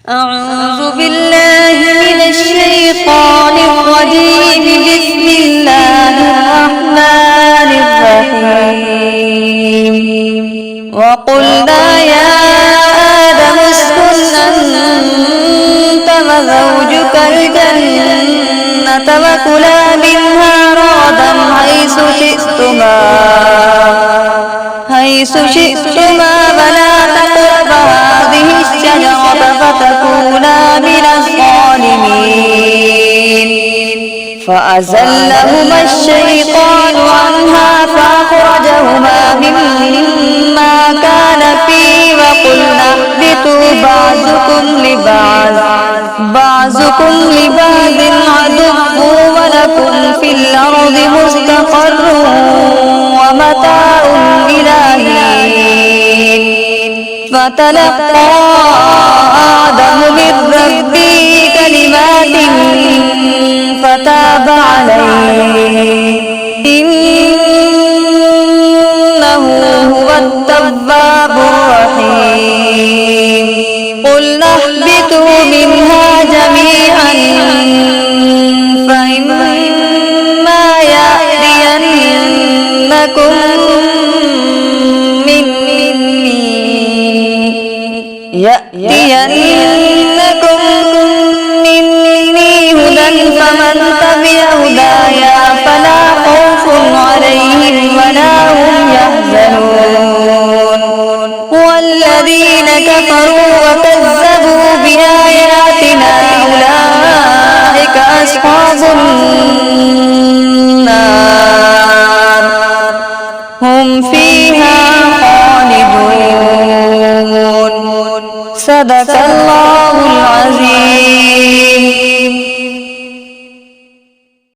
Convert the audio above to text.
أعوذ بالله من الشيطان الرجيم. بسم الله الرحمن الرحيم. وقلنا يا آدم اسكن أنت وزوجك الجنة وكلا منها رغدا حيث شئتما ولا تقربا هذه الشجرة فتكونا من الظالمين. فأزلهما الشيطان عنها فأخرجهما مما كان فيه وقلنا اهبطوا بعضكم لبعض عدو ولكم في الأرض مستقر ومتاع إلى حين. فتلقى آدم من ربه كلمات فتاب عليه إنه هو التواب الرحيم. قلنا اهبطوا منها جميعا فإما يأتينكم مني هدى فمن تبع هدايا فلا خوف عليهم ولا هم يحزنون. والذين كفروا وكذبوا بآياتنا أولئك أصحاب النار هم فيها خالدون. صدق الله العظيم.